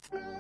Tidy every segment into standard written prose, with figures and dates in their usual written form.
₹1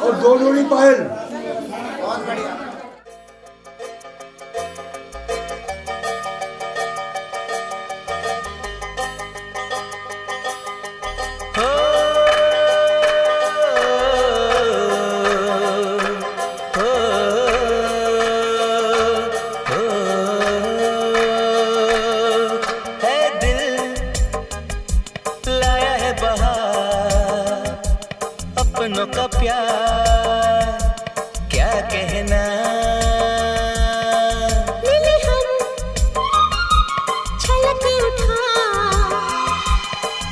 और 2 जोड़ी पायल। बहुत बढ़िया। अपनों का प्यार क्या कहना, मिले हम छलक उठा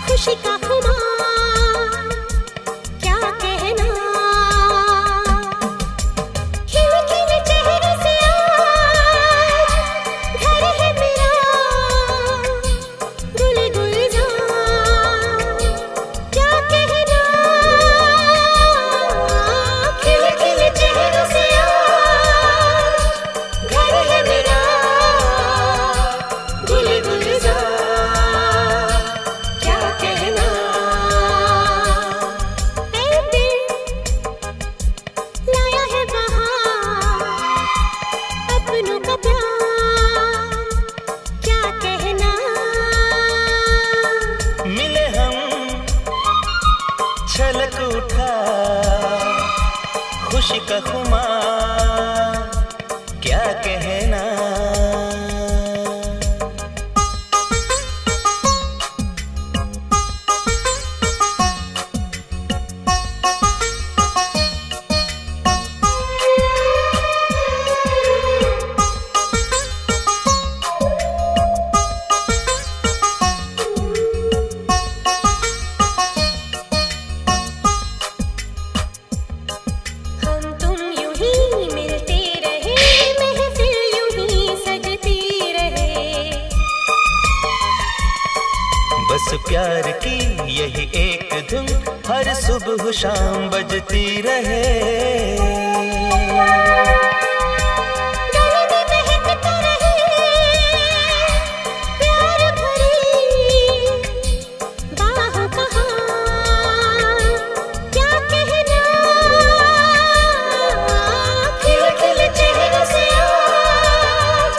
खुशी का खुमार क्या कहना, खिल खिल चेहरे से आज घर है मेरा गुल गुलजार क्या कहना, छलक उठा खुशी का खुमार क्या कहना। बस प्यार की यही एक धुन हर सुबह शाम बजती रहे, गले में महकता रहे प्यार भरी बाहों का हार क्या कहना, खिल खिल चेहरों से आज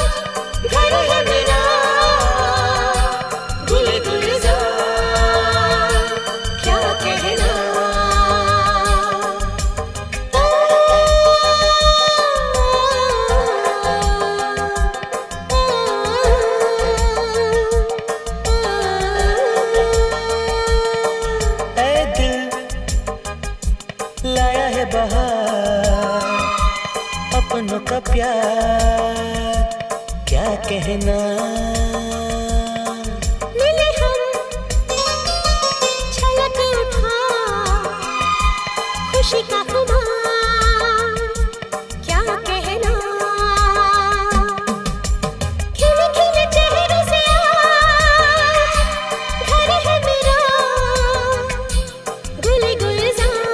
बहार, अपनों का प्यार क्या कहना। मिले हम छलक उठा खुशी का खुमार क्या कहना। खिले खिले चेहरों से आज घर है मेरा गुल गुलजार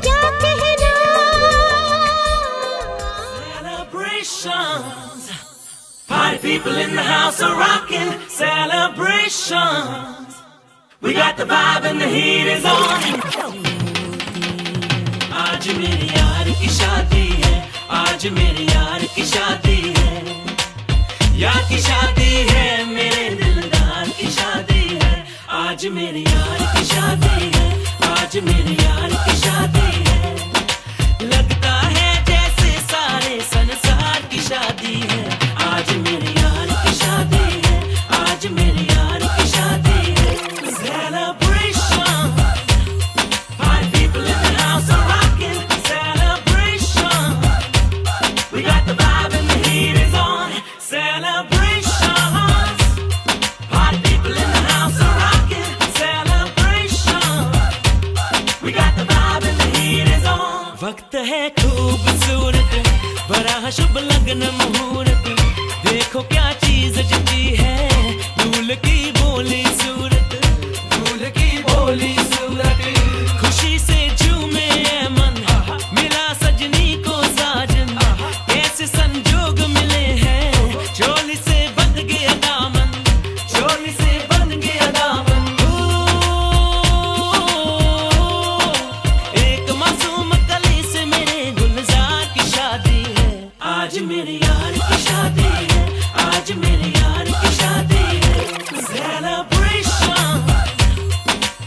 क्या कहना। Celebrations, party people in the house are rocking. Celebrations, we got the vibe and the heat is on. आज मेरी यार की शादी है, आज मेरी यार की शादी है, यार की शादी है, मेरे दिलदार की शादी है। आज मेरी यार की शादी है, आज मेरी यार की शादी है। लगता है जैसे सारे संसार की शादी है। आज मेरी यार की शादी है, आज मेरी यार की शादी है। Celebration, party people in the house are rocking. Celebration, we got the vibe and the heat is on. Celebrations, party people in the house are rocking. Celebration, we got the vibe and the heat is on. वक्त है खूबसूरत, बड़ा शुभ लगन मुहूर्त, देखो क्या चीज जची है, दूल्ह की बोली सूरत, दूल्ह की बोली सूरत। खुशी से झूमे ये मन, मिला सजनी को साजन, कैसे संजोग मिले हैं, चोली से बंध गया दामन, चोली से बंध गया दामन। एक मासूम कली से मेरे गुलजार की शादी है। आज मेरी यार की शादी है, आज मेरी यार की शादी है। Celebration,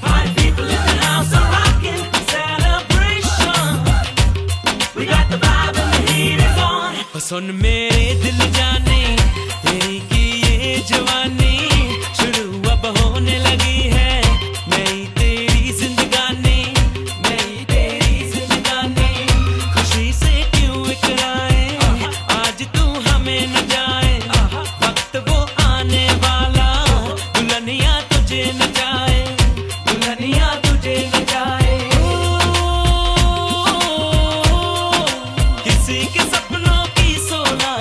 party people in the house are rocking. Celebration, we got the vibe and the heat is on. सुन मेरे दिल जाने, तेरी की ये जवानी शुरू अब होने लगी है। नई तेरी जिंदगानी, नई तेरी जिंदगानी, खुशी से क्यों इकराए, आज तू हमें न जाए, वक्त वो आने वाला, दुल्हनिया तुझे न जाए, दुल्हनिया तुझे न जाए। किसी के सपनों की सोला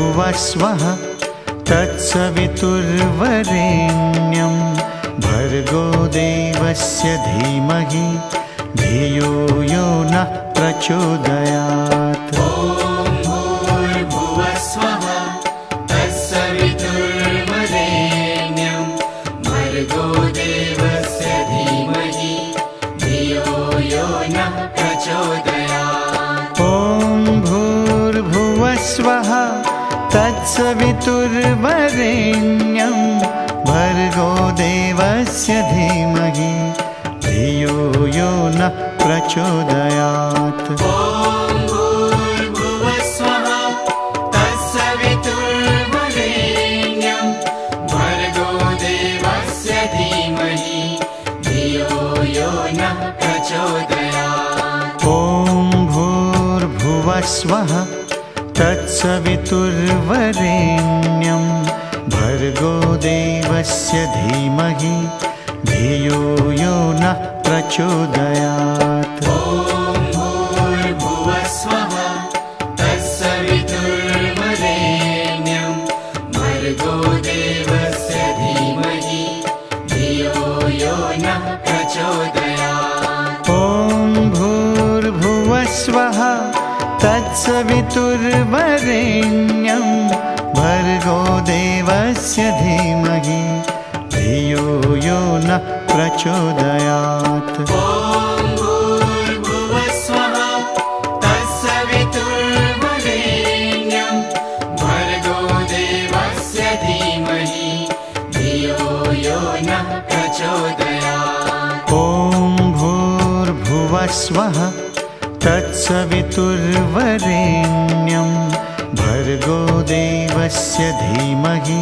भुवस्वः तत्सवितुर्वरेण्यं भर्गो देवस्य धीमहि धियो यो नः प्रचोदयात्। भुवस्वः तत्सवितुर्वरेण्यं भर्गो देवस्य धीमहि धियो यो नः प्रचोदयात्। ॐ भूर्भुवस्वः तत्सवितुर्वरेण्यं भर्गो देवस्य धीमहि धियो यो नः प्रचोदयात्। भूर्भुवस्वः तत्सवितुर्वरेण्यं भर्गो देवस्य धीमहि धियो यो नः प्रचोदयात्। ॐ भूर्भुवस्वः तत्सवितुर्वरेण्यं भर्गो देवस्य धीमहि धियो यो नः प्रचोदयात्। भूर्भुवस्वः तत्सवितुर्वरेण्यं भर्गो देवस्य धीमहि धियो यो नः प्रचोदयात्। ॐ भूर्भुवस्वः तत्सवितुर्वरेण्यं भर्गो देवस्य धीमहि धियो यो नः प्रचोदयात्। भूर्भुवस्वः तत्सवितुर्वरेण्यं भर्गो देवस्य धीमहि धियो यो नः प्रचोदयात्। ॐ भूर्भुवस्वः तत्सवितुर्वरेण्यं भर्गो देवस्य धीमहि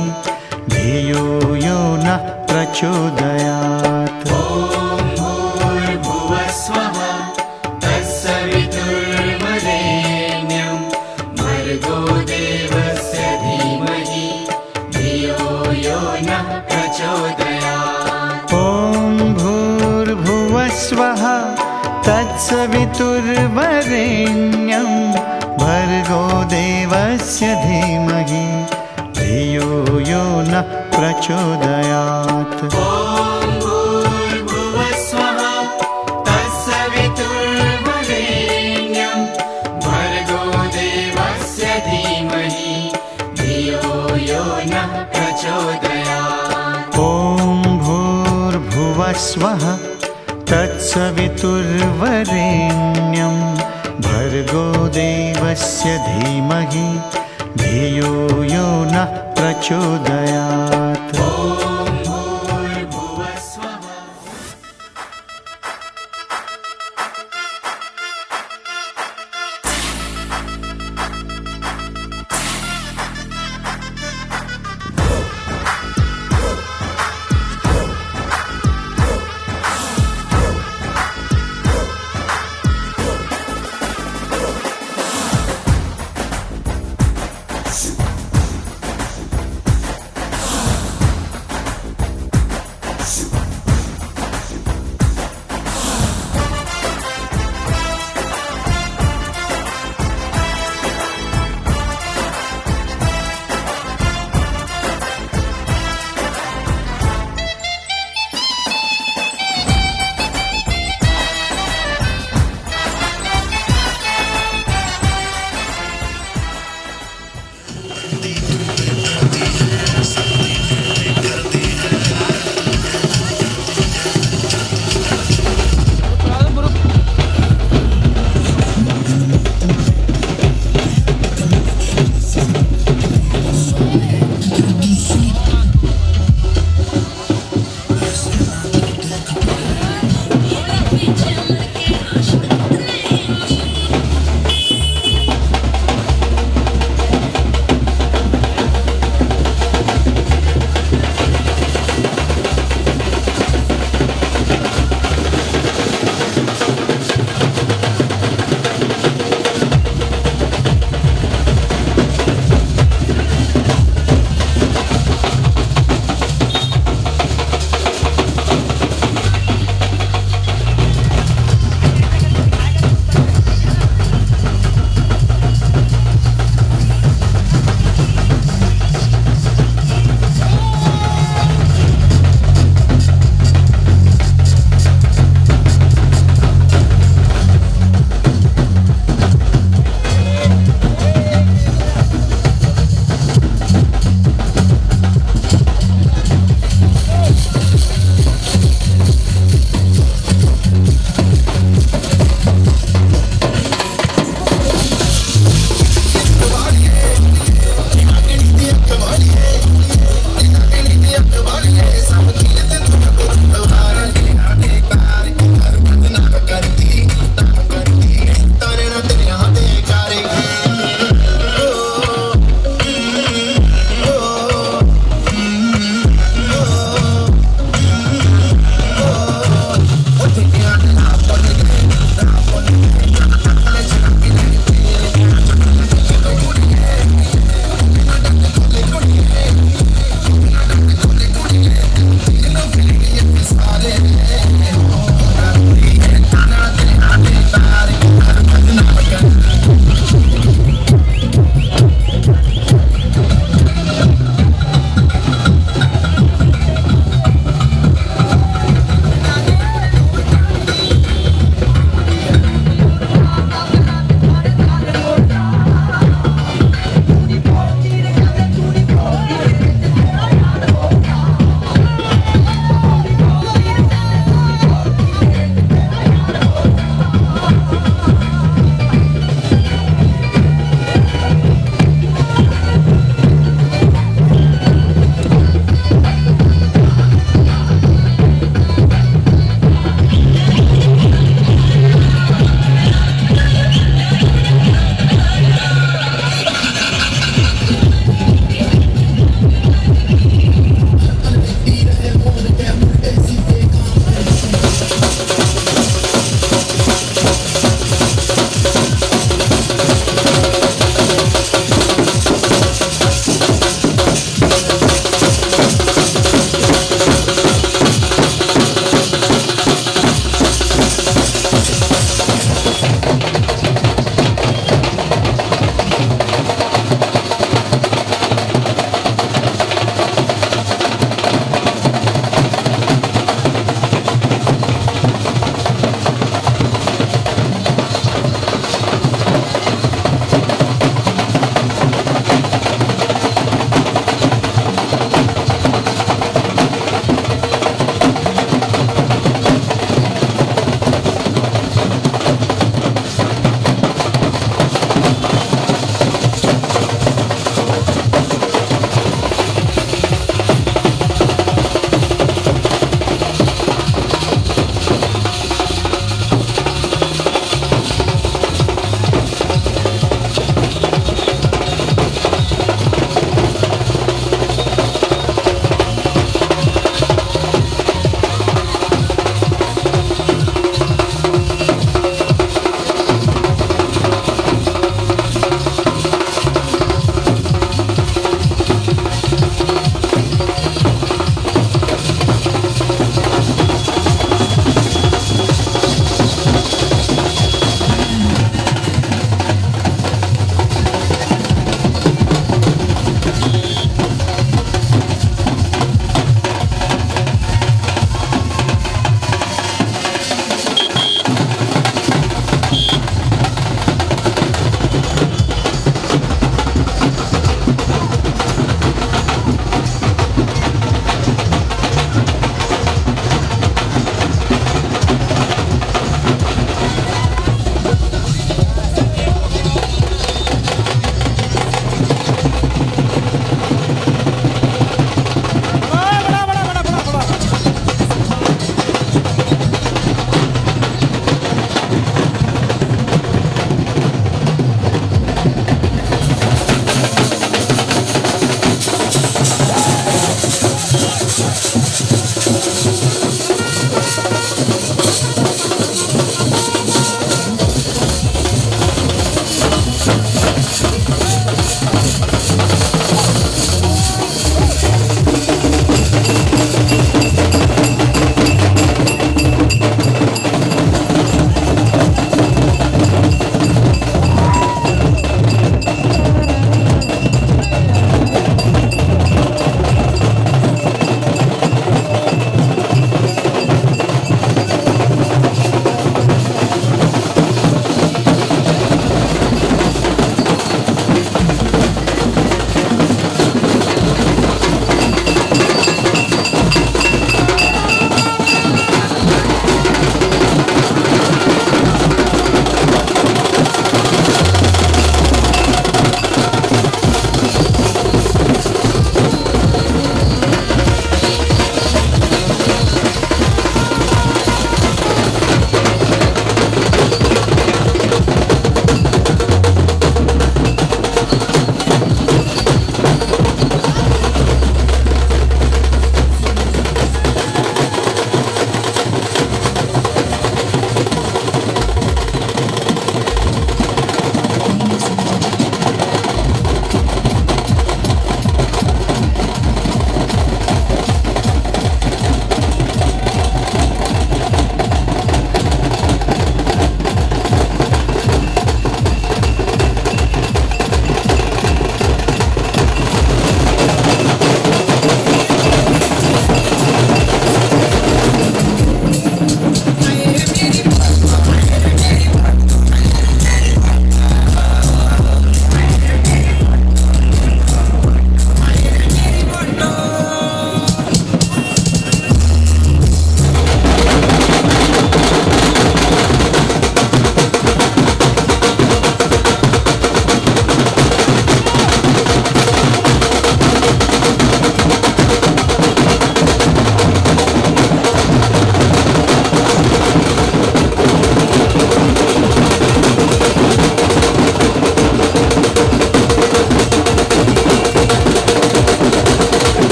धियो यो नः प्रचोदयात्। भूर्भुवस्वः तत्सवितुर्वरेण्यं भर्गो देवस्य धीमहि धियो यो नः प्रचोदयात्। ॐ भूर्भुवस्वः तत्सवितुर्वरेण्यं भर्गो देवस्य धीमहि धियो यो नः प्रचोदयात्। भूर्भुवस्वः तत्सवितुर्वरेण्यं भर्गो देवस्य धीमहि धियो यो नः प्रचोदयात्। ॐ भूर्भुवस्वः तत्सवितुर्वरेण्यं भर्गो देवस्य धीमहि धियो यो नः प्रचोदयात्।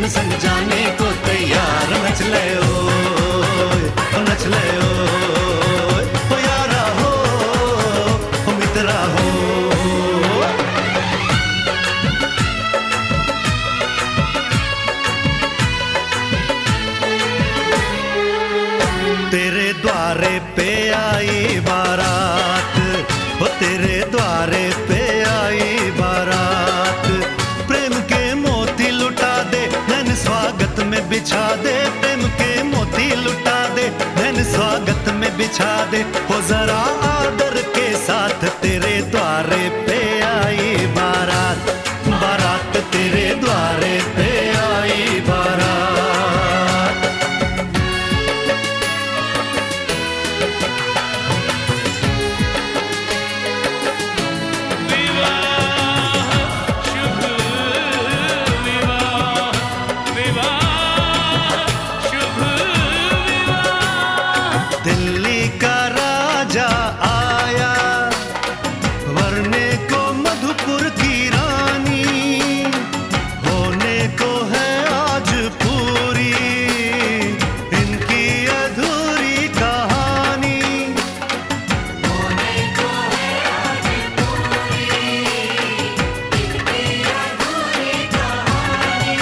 संग जाने को तैयार नच ले ओ नच ले ओ यारा हो मित्रा हो। तेरे द्वारे पे आई बारात, ओ तेरे द्वारे पे आई बारात, प्रेम के मोती लुटा दे नैन स्वागत में बिछा दे, प्रेम के मोती लुटा दे नैन स्वागत में बिछा दे, हो जरा आदर के साथ तेरे द्वारे पे आई बारात, बारात तेरे द्वारे पे आई बारात। दिल्ली का राजा आया वरने को मधुपुर की रानी, होने को है आज पूरी इनकी अधूरी कहानी, होने को है आज पूरी इनकी अधूरी कहानी।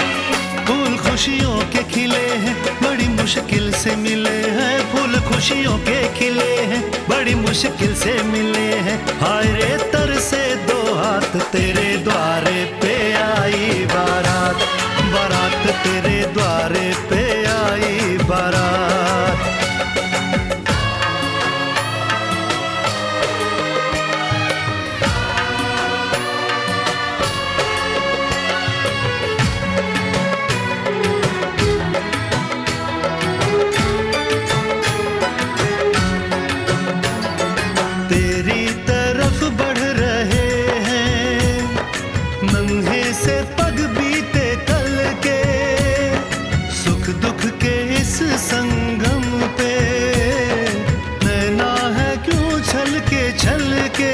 फूल खुशियों के खिले हैं बड़ी मुश्किल से मिले हैं, फूल खुशियों के खिले हैं बड़ी मुश्किल से मिले हैं, हाय रे तर से दो हाथ तेरे द्वारे पे आई बारात, बारात तेरे द्वारे पे आई बारात। छल के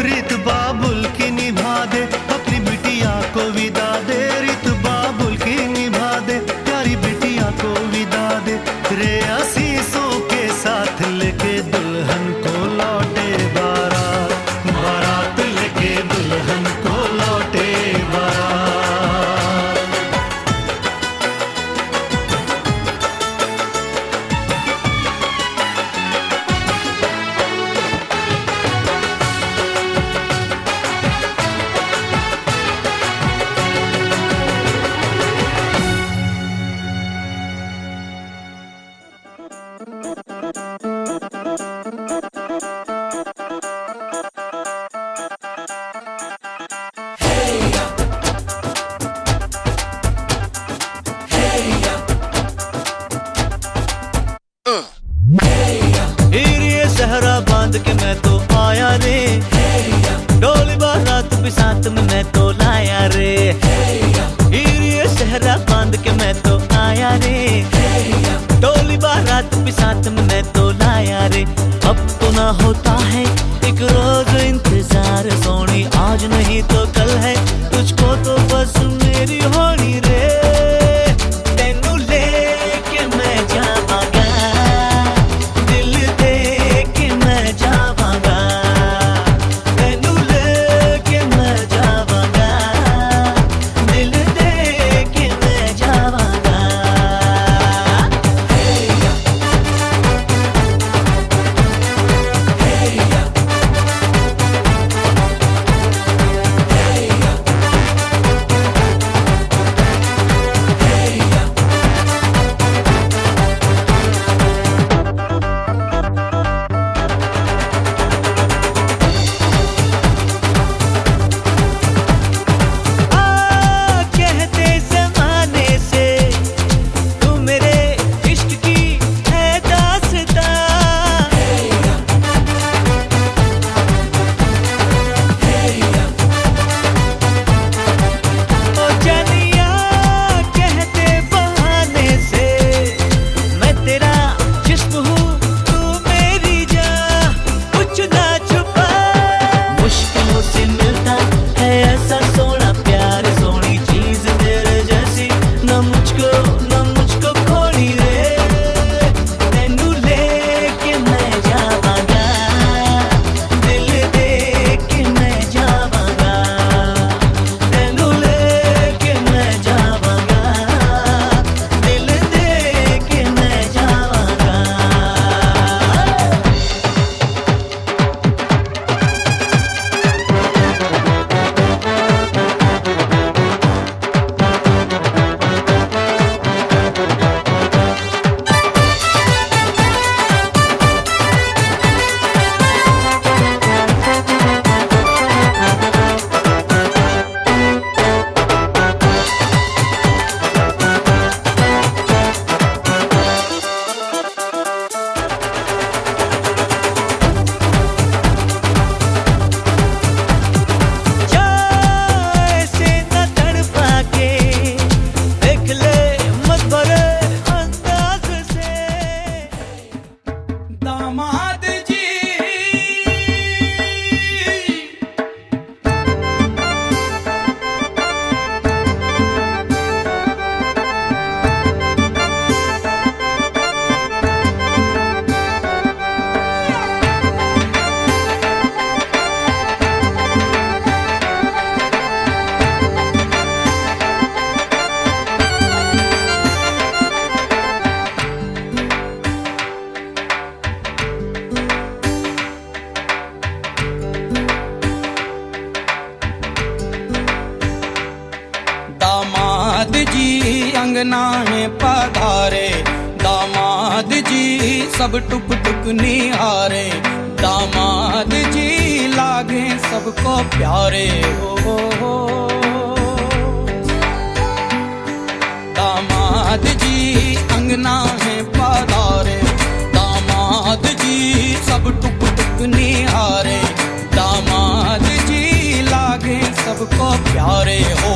रित बाबुल की निभा दे अपनी बिटिया को विदा दे, रित बाबुल की निभा दे प्यारी बिटिया को विदा दे रे आशीषों के साथ लेके दुल्हन को लौटे बारात, बारात लेके दुल्हन को लौटे बारात। सहरा बांध के मैं तो आया रे, डोली बारात भी साथ में मैं तो लाया रे। ये सहरा बांध के मैं तो आया रे, डोली बारात भी साथ में मैं तो लाया रे। अब तो ना होता है एक रोज इंतजार सोनी, आज नहीं तो कल है तुझको तो बस मेरी होनी रे। तेनू लेके मैं जावांगा, अंगना में पधारे, दामाद जी सब टुक टुक निहारे, दामाद जी लागे सबको प्यारे हो। दामाद जी अंगना में पधारे, दामाद जी सब टुक टुक निहारे, दामाद जी लागे सबको प्यारे हो।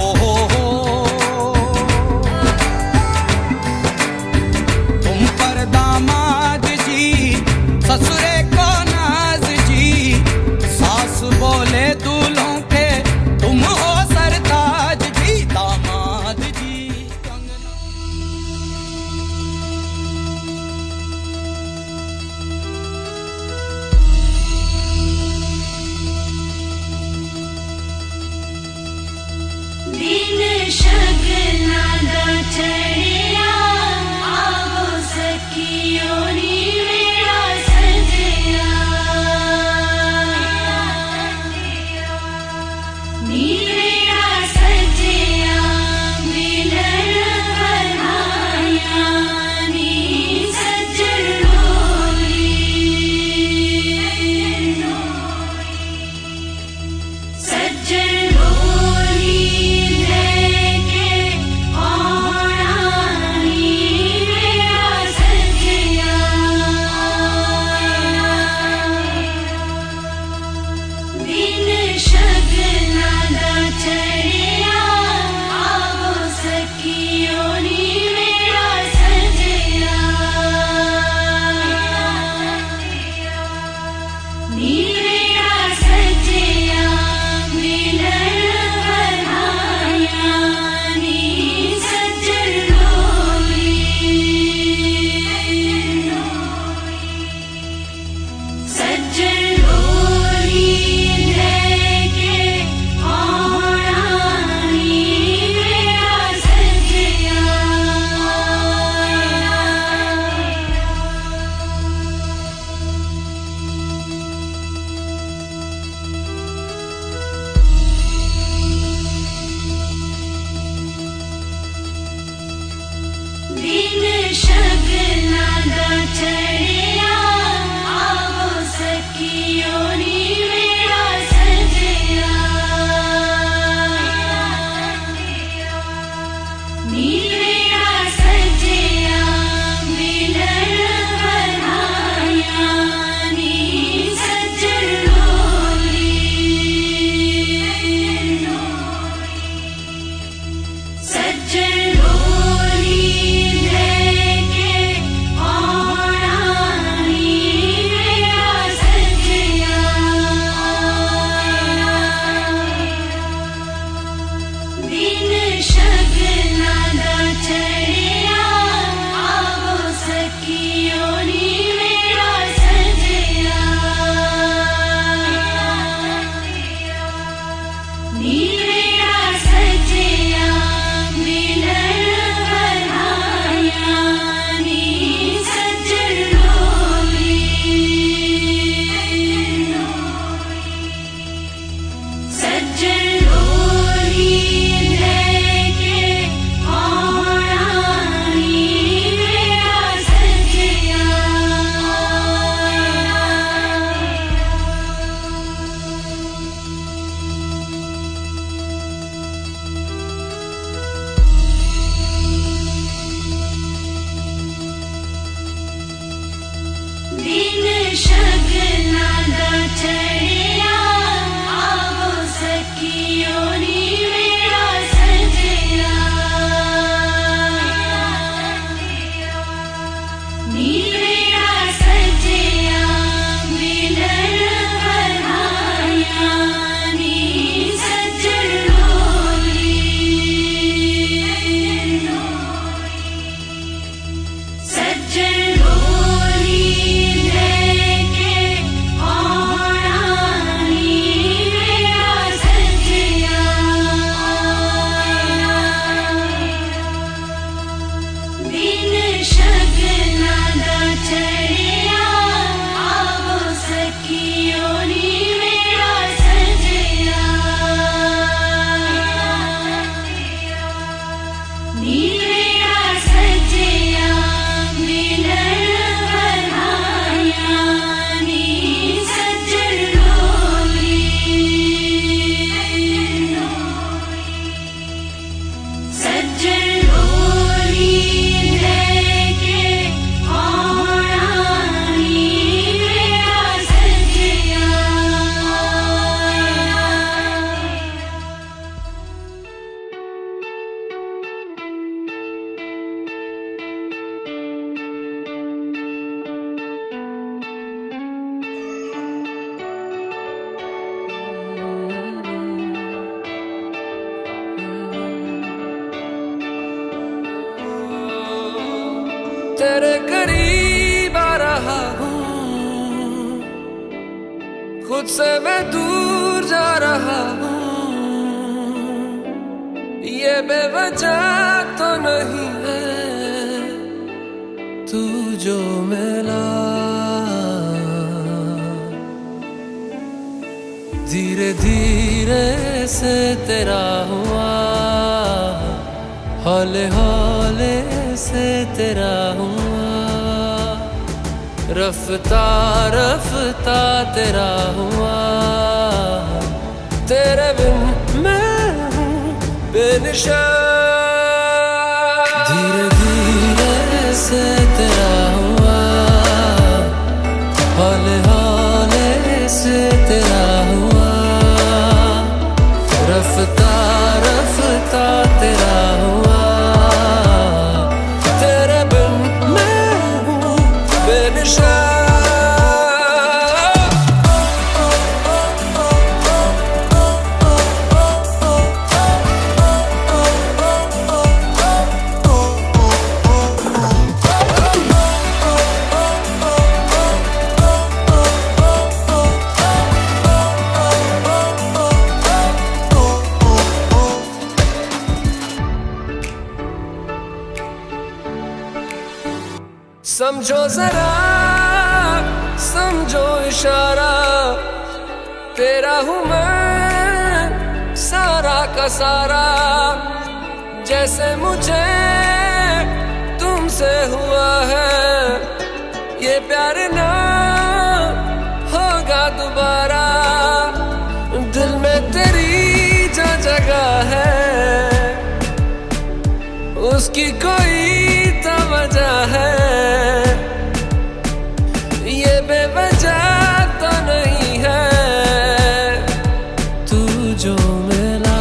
नादा चढ़िया आवो सखियो नी मेरा सजिया नी मेरा सजिया मिलन बधाया नी सजन डोली सजन डोली लेके आना नी मेरा सजिया दिन शगना दा चढ़िया आवो सखियो नी मेरा सजिया नी मेरा सजिया मिलन बधाया नी सजन डोली सजन डोली लेके आना नी मेरा सजिया दिन शगना दा चढ़िया आवो सखियो नी मेरा सजिया नी मेरा सजिया मिलन बधाया नी सजन डोली सजन डोली लेके आना नी मेरा सजिया दिन शगना दा चढ़िया आवो सखियो नी मेरा सजिया नी मेरा सजिया मिलन बधाया नी सजन डोली सजन डोली लेके आना नी मेरा सजिया तेरे करीब आ रहा हूँ, खुद से मैं दूर जा रहा हूँ। ये बेवजह तो नहीं है तू जो मिला, धीरे धीरे से तेरा हुआ, हौले हौले से तेरा हुआ, रफ्ता रफ्ता तेरा हुआ। तेरे बिन मैं हूँ बेनिशान, धीरे धीरे से तेरा हुआ, हौले हौले से तेरा हुआ, रफ्ता रफ्ता तेरा हुआ। तेरे बिन मैं हूँ बेनिशान। समझो जरा समझो इशारा, तेरा हूँ मैं सारा का सारा, जैसे मुझे तुमसे हुआ है उसकी कोई तो वजह है, ये बेवजह तो नहीं है। तू जो मिला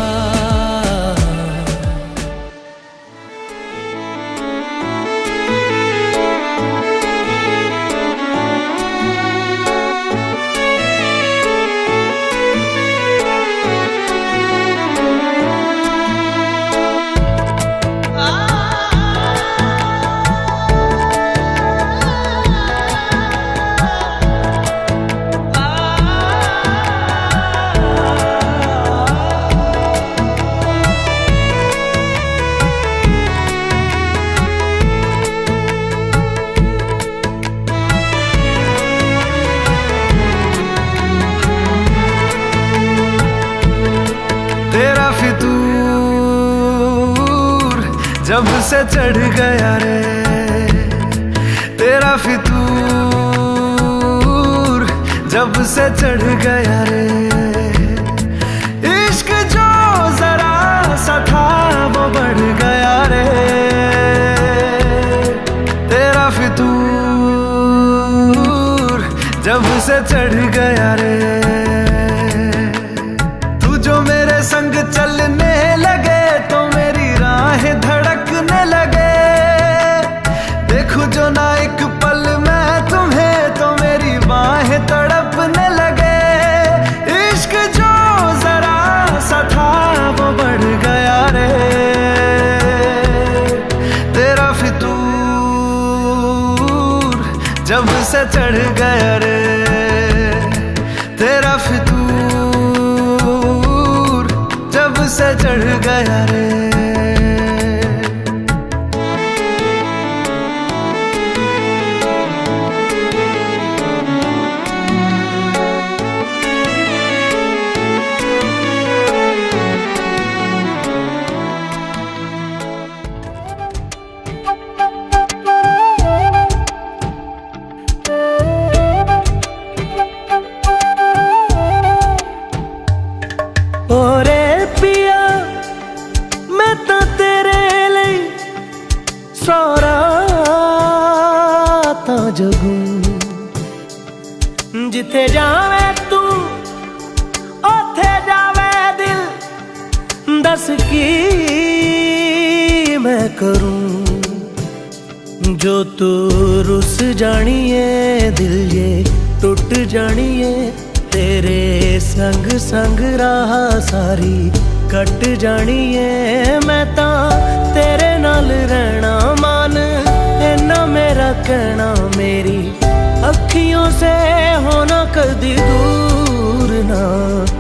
जब से चढ़ गया रे तेरा फितूर, जब से चढ़ गया रे इश्क जो जरा सा था वो बढ़ गया रे। तेरा फितूर जब से चढ़ गया रे, तू जो मेरे संग चलने लगे तो मेरी राहें धड़कने लगे। देखूं जो ना एक पल मैं तुम्हें तो मेरी बाहें तड़पने लगे। इश्क जो जरा सा था वो बढ़ गया रे। तेरा फितूर जब से चढ़ गया रे, तेरा फितूर जब से चढ़ गया रे। जिथे जावे तू ओथे जावे दिल, दस की मैं करूं जो तू रुस जानिए दिल ये टूट जानिए। तेरे संग संग राह सारी कट जानिए। मैं ता तेरे नाल रहना मान इन्ना मेरा कहना, मेरी अखियों से होना कदी दूर ना।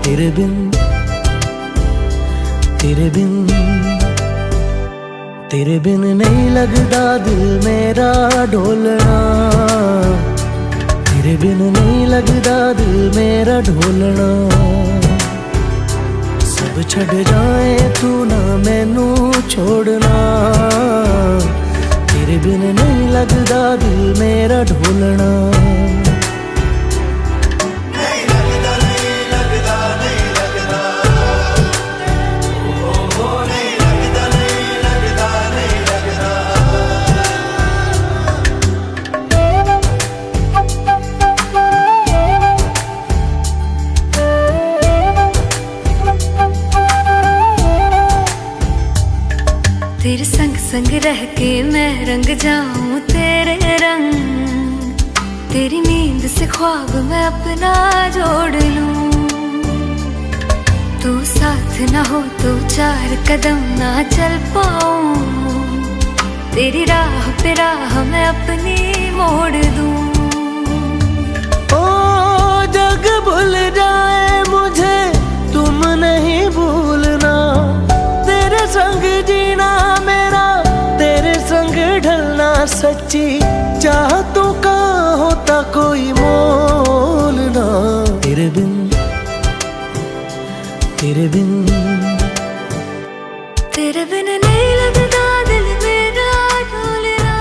तेरे बिन तेरे बिन तेरे बिन नहीं लगदा दिल मेरा ढोलना। तेरे बिन नहीं लगदा दिल मेरा ढोलना। सब छड़ जाए तू ना मैनू छोड़ना। तेरे बिन नहीं लगदा दिल मेरा ढोलना। तेरे संग संग रह के मैं रंग जाऊं तेरे रंग। तेरी नींद से ख्वाब मैं अपना जोड़ लूं। तू साथ ना हो तो चार कदम ना चल पाऊं। तेरी राह पे राह मैं अपनी मोड़ दूं। ओ जग भूल जाए मुझे तुम नहीं भूलना। तेरे संग जीना मेरा तेरे संग ढलना। सच्ची चाहतों का होता कोई मोल ना। तेरे बिन तेरे बिन तेरे बिन नहीं लगता दिल मेरा ढोलना।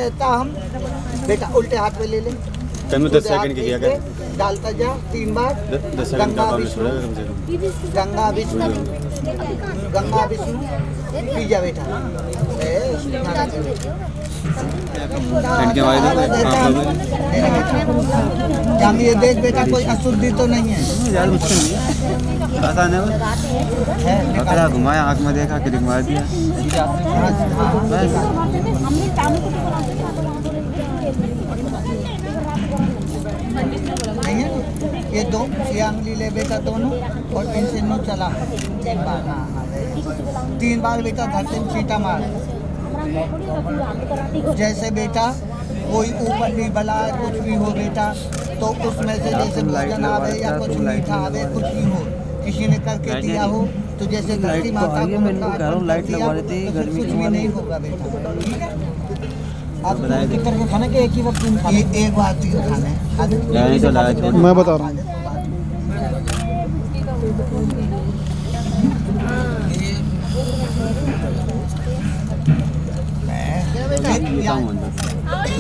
रहता हम बेटा उल्टे हाथ में ले ले, 10 सेकंड की किया कर, डालता जा 3 बार। 10 सेकंड का काम छोड़ा कम से कम। गंगा विष्णु पी जा बेटा। ये देख बेटा कोई अशुद्धि तो नहीं है यार, मुश्किल नहीं है, आसान है। पकड़ा घुमाया, आँख में देखा, क्लिक मार दिया बस। नहीं है ये 2 अंगली ले बेटा दोनों, और इनसे नो चला 3 बार। 3 बार बेटा धरते छींटा मार। जैसे बेटा कोई ऊपर भी बला कुछ भी हो बेटा, तो उसमें से जैसे भोजन आवे या कुछ मीठा आवे, कुछ भी हो, किसी ने करके दिया हो, तो जैसे धरती माता को लाइट लगवा देती, कुछ भी नहीं होगा बेटा। ठीक है, आप करके खाने के एक ही वक्त एक बार 3 खाने। मैं बता रहा हूँ।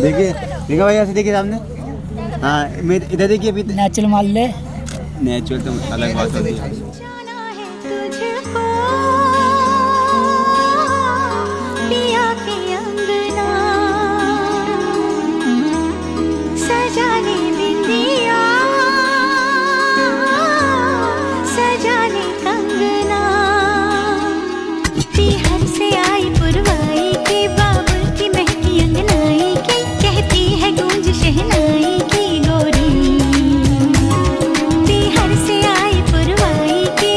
देखिए देखिए भाई, ऐसे देखिए सामने। हाँ इधर देखिए, अभी नेचुरल मान ले, नेचुरल तो अलग बात होती है। जाना है तुझको पिया के अंगना, सजाने बिंदिया, सजाने कंगना, बिहार से आई पुरवाई की, बाबुल की महकी अंगनाई की, कहती है गूंज शहनाई की गोरी। बिहार से आई पुरवाई की,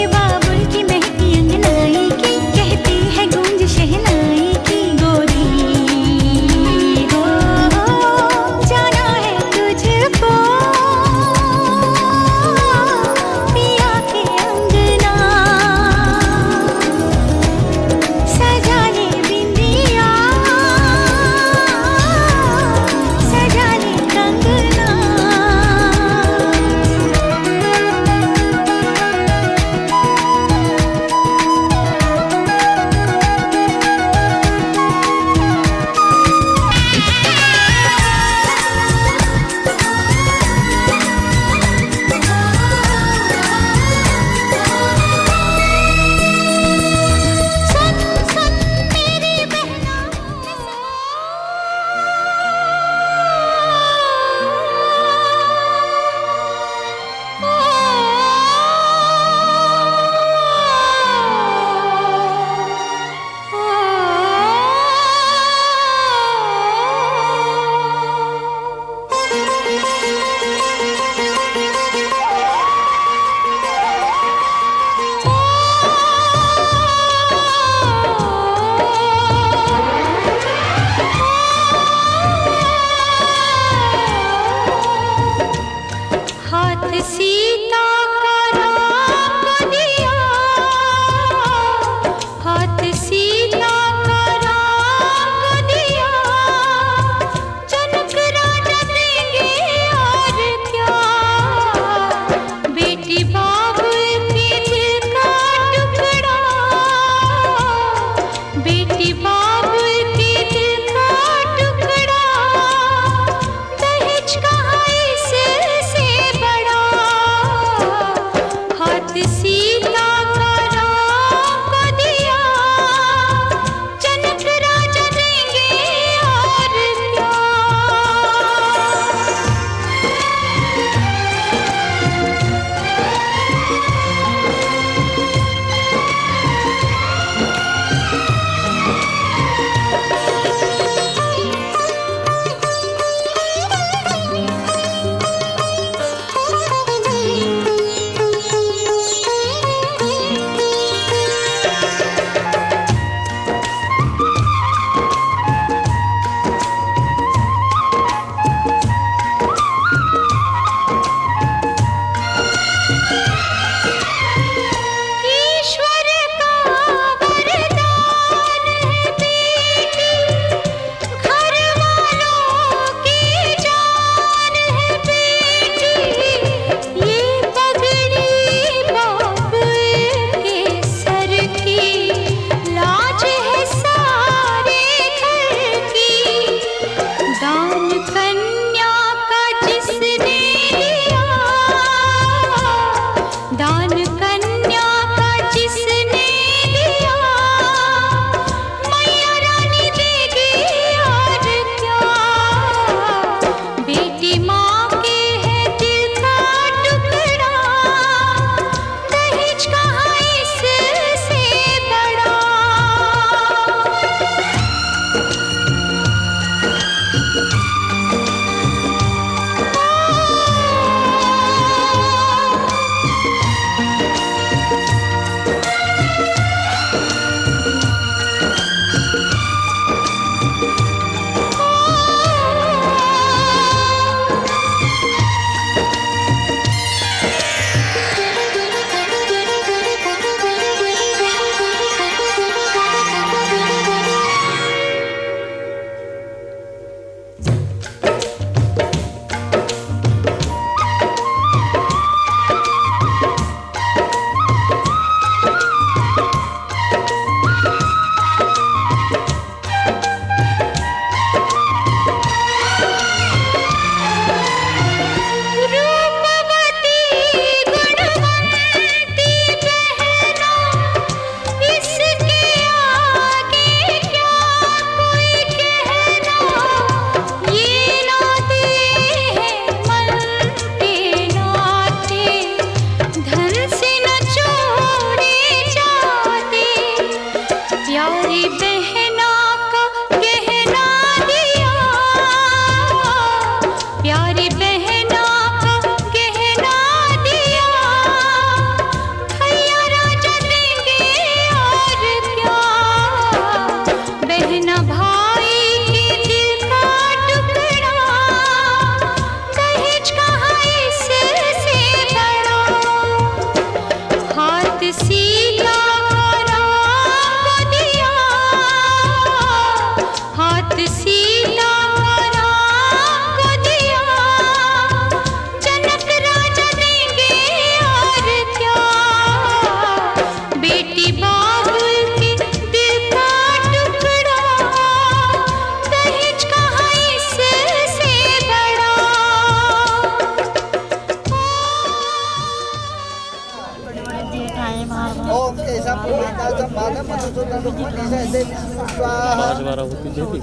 दाल्दे विष्णु स्वाहा 5 12 होती देखी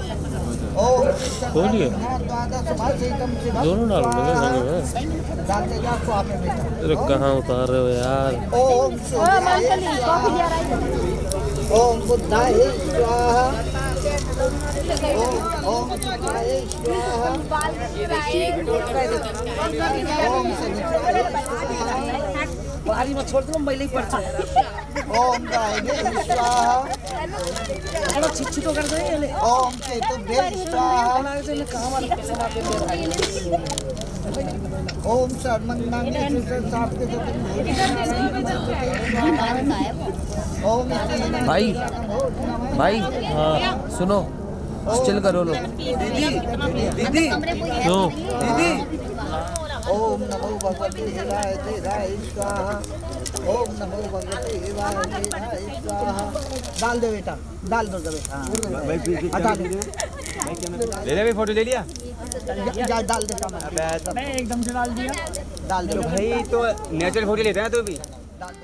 ओम खोलिए दोनों डाल देंगे संग में। डालते जा स्वाहा पे बेटा अरे कहाँ उतार रहे हो यार। ओम ओम बुद्धाय स्वाहा ओम बुद्धाय स्वाहा ओम शनिचराय बारी में छोड़ दो मैले पर्छ ओम गायने स्वाहा बड़ा छिटछिटो कर दे यसले ओम केतुभ्ये स्वाहा ओम सर्वमंगलानि साप्ते ओम भाई भाई सुनो चिल करो लो दीदी क्यों दीदी ओम नमो भगवते वासुदेवाय स्वाहा ओम नमो भगवते वासुदेवाय स्वाहा डाल दो बेटा डाल दो बेटा हटा दे ले ले भाई फोटो ले लिया जा डाल दे सामान मैं एकदम से डाल दिया डाल दो भाई तो नेचुरल फोटो लेते हैं तो भी डाल दो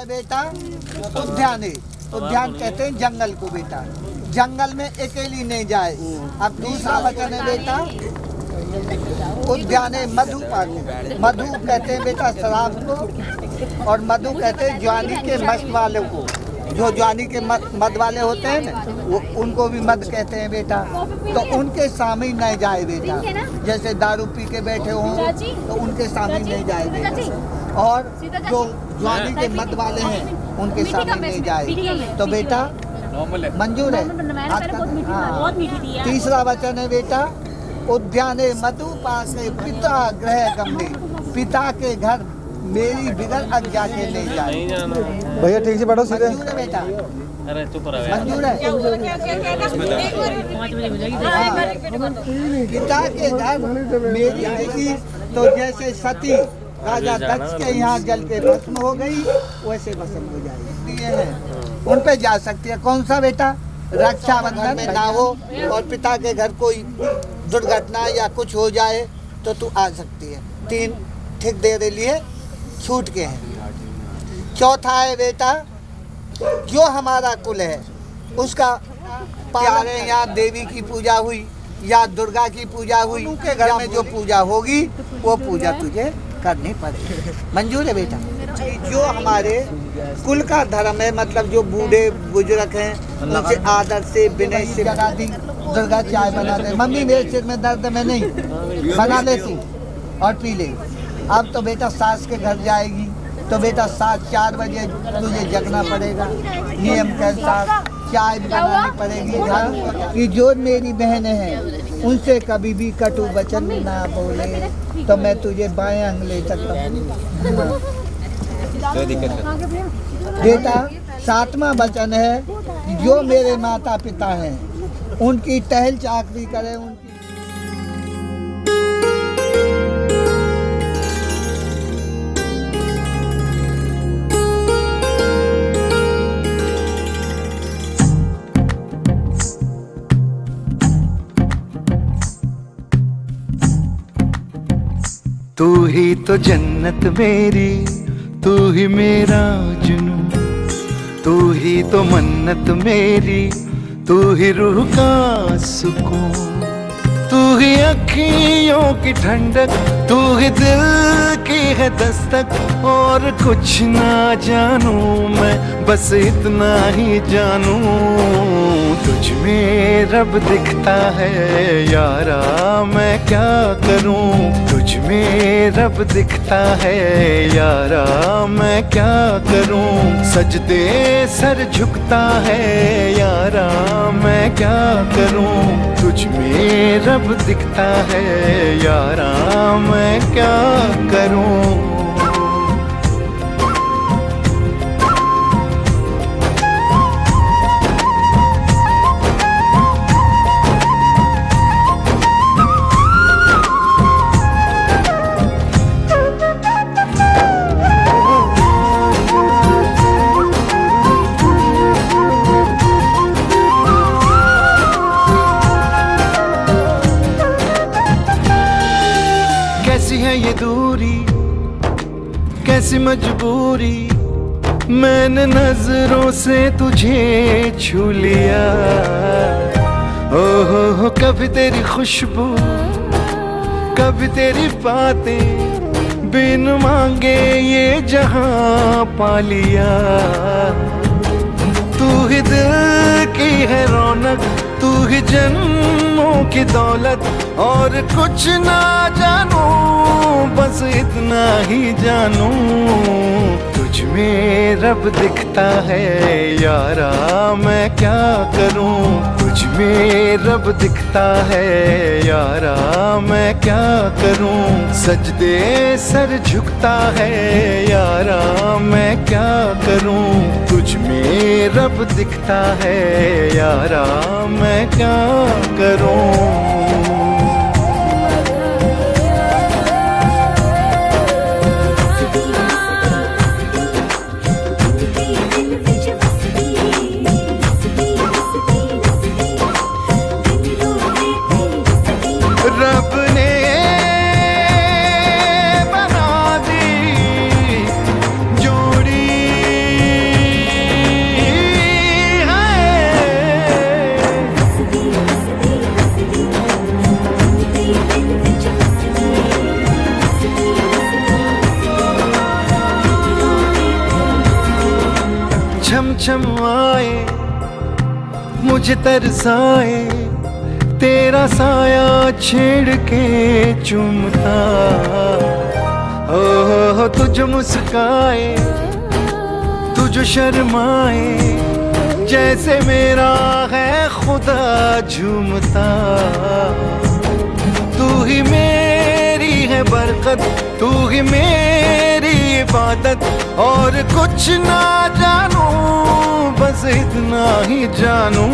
बेटा उद्यान है। उद्यान कहते हैं जंगल को बेटा, जंगल में अकेली नहीं जाए। अब दूसरा वचन है बेटा उद्याने मधु पाके। मधु कहते हैं बेटा शराब को, और मधु कहते हैं जवानी के मस्त वाले को। जो जवानी के मद वाले होते हैं ना, वो उनको भी मद कहते हैं बेटा। तो उनके सामने नहीं जाए बेटा। जैसे दारू पी के बैठे हों तो उनके सामने नहीं जाए बेटा। और जो जवानी के मद वाले हैं उनके सामने नहीं जाए। तो बेटा मंजूर है। हाँ। तीसरा वचन है बेटा, उद्याने मधु पासे पिता गृह गमने। पिता के घर मेरी बिगड़ अग जाके नहीं जाए। भैया ठीक से पढ़ो सीधे। मंजूर है बेटा? अरे चुप रहो। मंजूर है। पिता के घर मेरी बेटी तो जैसे सती राजा दक्ष के यहाँ जल के भस्म हो गई, वैसे भस्म हो जाएगी। ये है, उन पे जा सकती है। कौन सा बेटा? रक्षाबंधन में ना हो और पिता के घर कोई दुर्घटना या कुछ हो जाए तो तू आ सकती है। 3 ठीक दे लिए छूट के हैं। चौथा है बेटा, जो हमारा कुल है उसका प्यारे यहाँ देवी की पूजा हुई या दुर्गा की पूजा हुई, उनके घर में जो पूजा होगी वो पूजा तुझे करनी पड़ेगी। मंजूर है बेटा? जो हमारे कुल का धर्म है, मतलब जो बूढ़े बुजुर्ग हैं उनसे आदर से विनय से बना दी। दुर्गा चाय बना दे, मम्मी मेरे सिर में दर्द में नहीं, बना लेती और पी ले। अब तो बेटा सास के घर जाएगी तो बेटा 4 बजे तुझे जगना पड़ेगा। नियम के अनुसार चाय बनानी पड़ेगी घर की। जो मेरी बहनें हैं उनसे कभी भी कटु वचन ना बोले तो मैं तुझे बाएं अंग ले सकता हूँ। बेटा 7वां वचन है, जो मेरे माता पिता हैं उनकी टहल चाकरी करे। उनकी तू ही तो जन्नत मेरी, तू ही मेरा जुनू, तू ही तो मन्नत मेरी, तू ही रूह का सुकून, तू ही अखियों की ठंडक, तू ही दिल की है दस्तक। और कुछ ना जानू मैं, बस इतना ही जानू, तुझ में रब दिखता है यारा, मैं क्या करूं। तुझ में रब दिखता है यारा, मैं क्या करूं। सजदे सर झुकता है यारा, मैं क्या करूं। तुझ में रब दिखता है यारा, मैं क्या करूं। ये दूरी कैसी मजबूरी, मैंने नजरों से तुझे छू लिया। ओ हो कभी तेरी खुशबू, कभी तेरी बातें, बिन मांगे ये जहां पा लिया। तू ही दिल की है रौनक, तू ही जन्मों की दौलत। और कुछ ना जानू, बस इतना ही जानू, तुझ में रब दिखता है यारा, मैं क्या करूं। तुझ में रब दिखता है यारा, मैं क्या करूं। सजदे सर झुकता है यारा, मैं क्या करूं। तुझ में रब दिखता है यारा, मैं क्या करूं। रब ने बना दी जोड़ी है, छम छम आए, मुझे तरसाए, तेरा साया छेड़ के चूमता। ओ तुझ मुस्काए, तुझ शर्माए, जैसे मेरा है खुदा झूमता। तू ही मेरी है बरकत, तू ही मेरी इबादत, और कुछ ना जानू बस इतना ही जानू।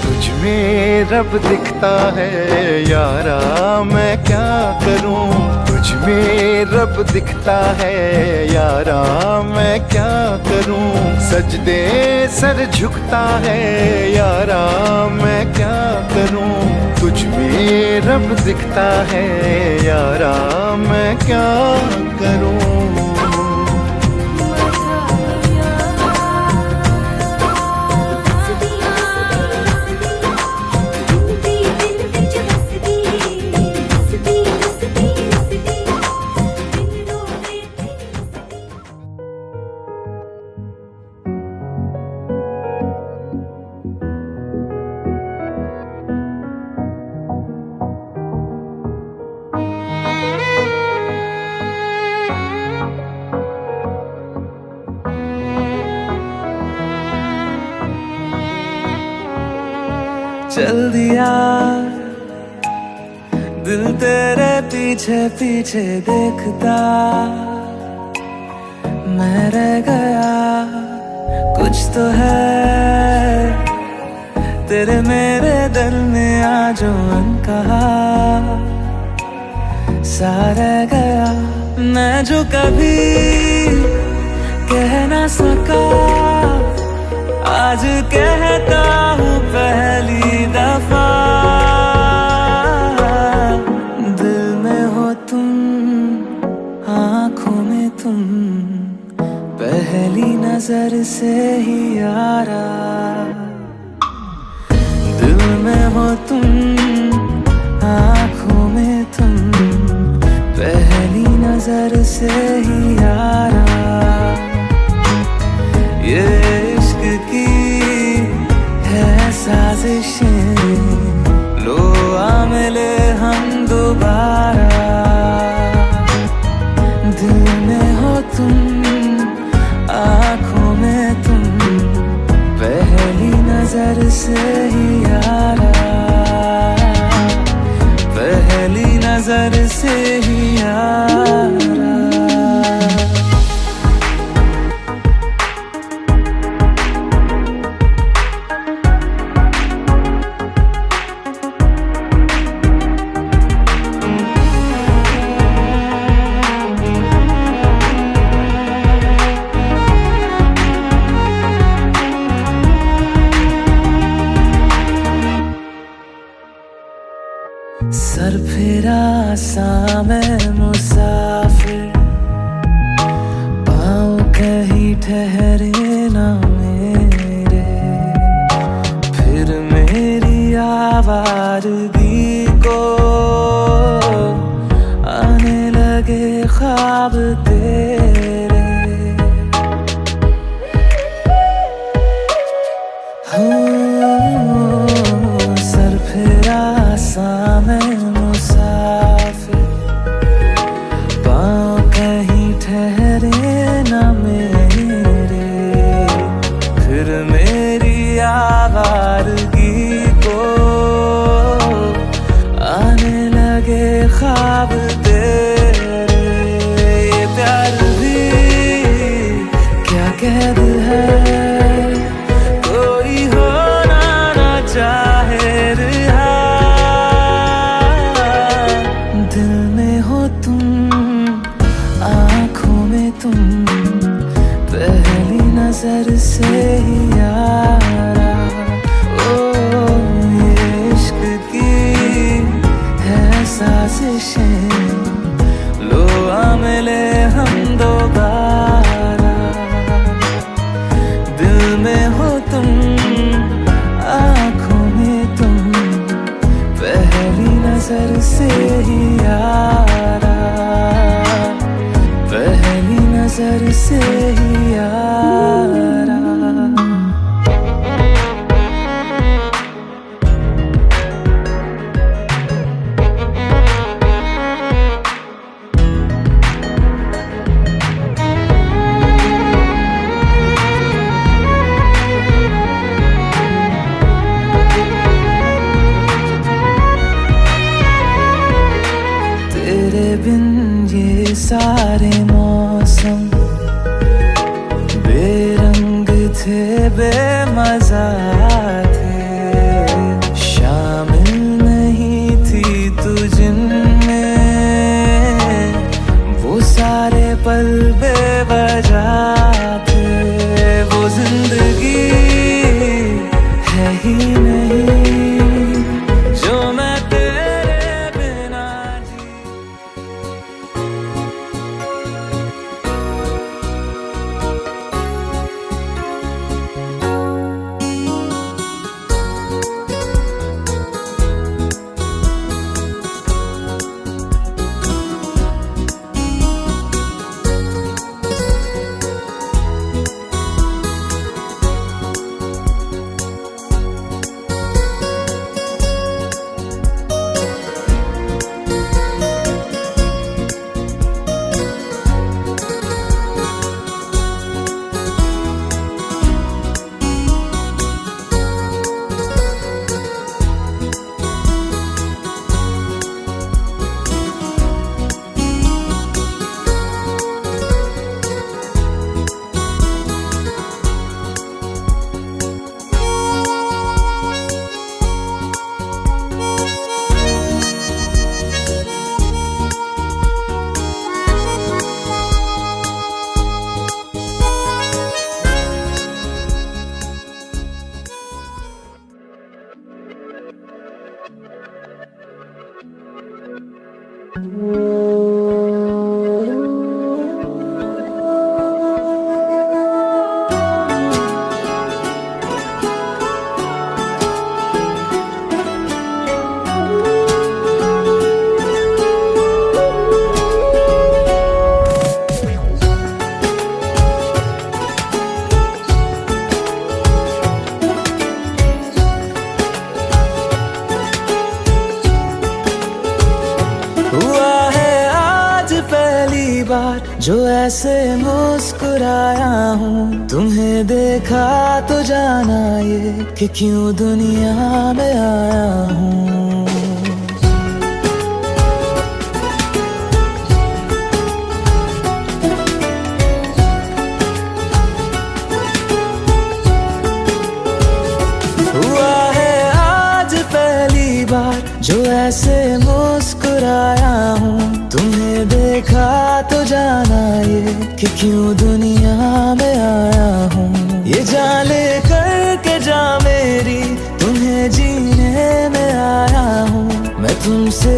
तुझ में रब दिखता है यारा, मैं क्या करूं। तुझ में रब दिखता है यारा, मैं क्या करूं। सजदे सर झुकता है यारा, मैं क्या करूं। तुझ में रब दिखता है यारा, मैं क्या करूं। चल दिया दिल तेरे पीछे पीछे देखता, मैं रह गया कुछ तो है तेरे मेरे दिल में आज अनकहा सा रह गया। मैं जो कभी कह ना सका आज कहता हूँ पहली दफा। दिल में हो तुम, आँखों में तुम, पहली नजर से ही यारा। दिल में हो तुम, आँखों में तुम, पहली नजर से ही यारा। ये इश्क की है साजिशें, लो आ मिले हम दोबारा। दिल में हो तुम, आँखों में तुम, पहली नजर से ही यारा। पहली नजर से ही यारा। सर फिरा सा मैं मुसाफिर, पाँव कहीं ठहरे ना मेरे। फिर मेरी आवारगी को आने लगे ख्वाब तेरे। सर फिरा सा मैं मुसाफिर, पाँव कहीं ठहरे ना मेरे। फिर मेरी आवारगी को आने लगे ख्वाब तेरे। ये प्यार भी क्या कैद है, कोई होना ना चाहे रिहा। दिल में हो तुम, आँखों में तुम, पहली नजर से ही यारा। ओ ये इश्क की है साजिशें, लो आ मिले हम दोबारा। दिल में हो तुम, आँखों में तुम, पहली नजर से ही यारा। पहली नजर से ही यारा। थे बेमजा थे, शामिल नहीं थी तू जिनमें, वो सारे पल बेवजह थे, वो जिंदगी है ही नहीं जो मैं तेरे बिना जी। जो ऐसे मुस्कुराया हूँ, तुम्हें देखा तो जाना ये कि क्यों दुनिया में आया हूँ। हुआ है आज पहली बार जो ऐसे मुस्कुराया हूँ, तुम्हें देखा तो जाना ये कि क्यों दुनिया में आया हूँ। ये जान ले करके जा मेरी, तुम्हें जीने में आया हूँ। मैं तुमसे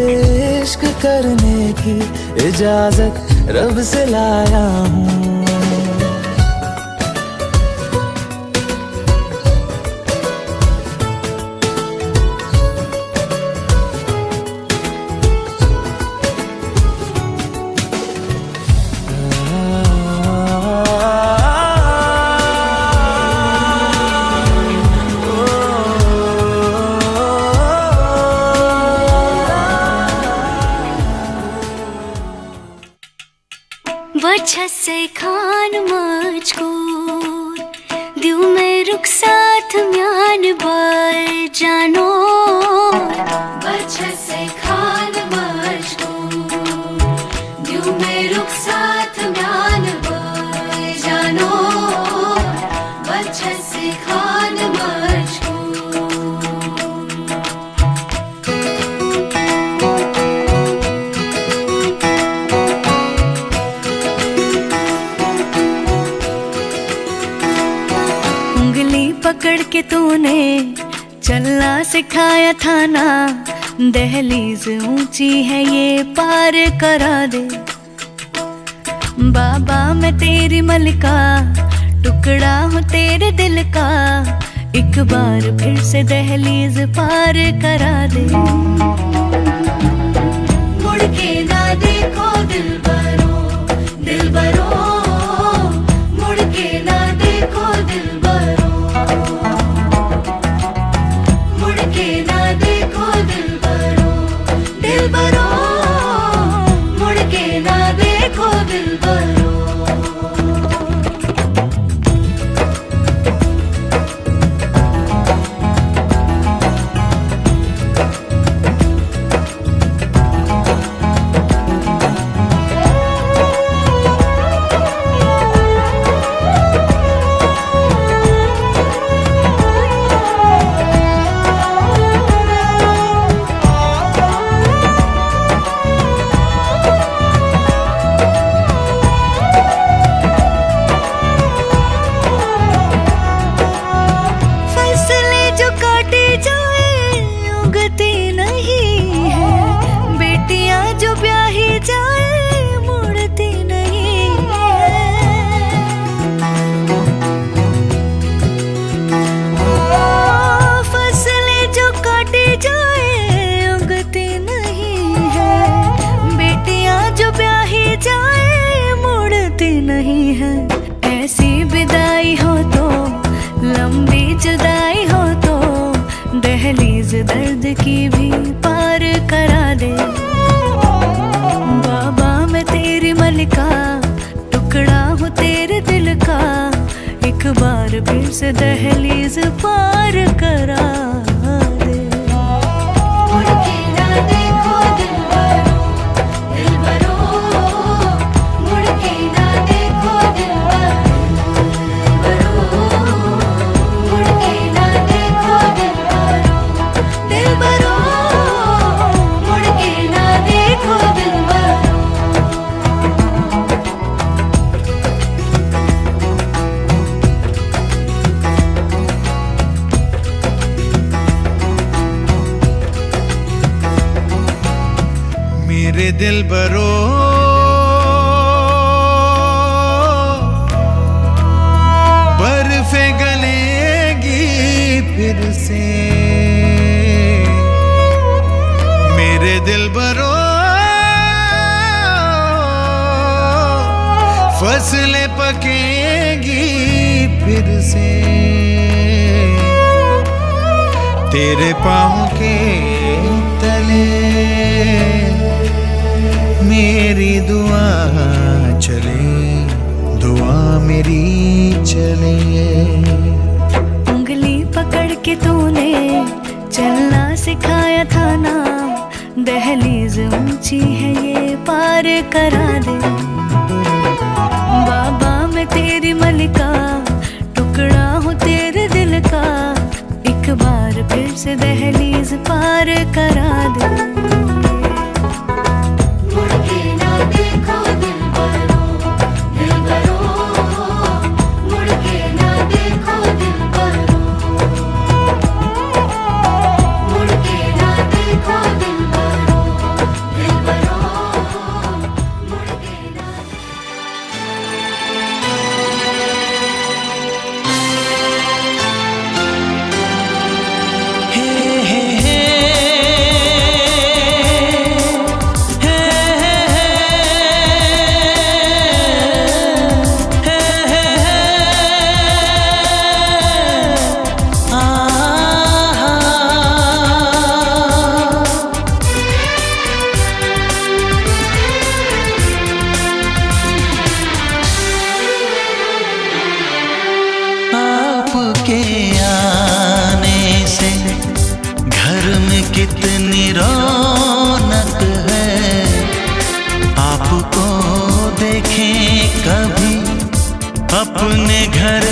इश्क करने की इजाजत रब से लाया हूँ। वजह से खान मुझको दिल में रुक साथ म्यान बार जानो। वजह से खान मुझको दिल में रुक साथ म्यान बार जानो। वजह से खान मुझको पकड़ के तूने चलना सिखाया था ना। दहलीज ऊंची है ये पार करा दे। बाबा मैं तेरी मलिका, टुकड़ा हूँ तेरे दिल का। एक बार फिर से दहलीज पार करा दे। मुड़ के ना देखो दिलबरो, दिलबरो मुड़ के ना देखो दिलबरो। दिलबरो मुड़ के ना देखो दिलबरो। विदाई हो तो, लंबी जुदाई हो तो, दहलीज दर्द की भी पार करा दे। बाबा मैं तेरी मलिका, टुकड़ा हूँ तेरे दिल का, एक बार फिर से दहलीज पार करा दे। मुड़ के ना देखो दिलबरो, दिलबरो, मुड़ के ना देखो दिलबरो, मुड़ के ना देखो दिलबरो, दिलबरो, मुड़ के ना देखो दिलबरो। मेरे दिलबरो बर्फे गलेगी फिर से, मेरे दिलबरो फसलें पकेगी फिर से, तेरे पाँव के तले मेरी दुआ चले, दुआ मेरी चले। उंगली पकड़ के तूने चलना सिखाया था ना, दहलीज ऊंची है ये पार करा दे। बाबा मैं तेरी मलिका, टुकड़ा हूँ तेरे दिल का, एक बार फिर से दहलीज पार करा दे। मुड़ के ना देखो दिलबरो, दिलबरो, मुड़ के ना देखो दिलबरो, मुड़ के ना देखो दिलबरो, दिलबरो, मुड़ के ना। आपके आने से घर में कितनी रौनक है, आपको देखें कभी अपने घर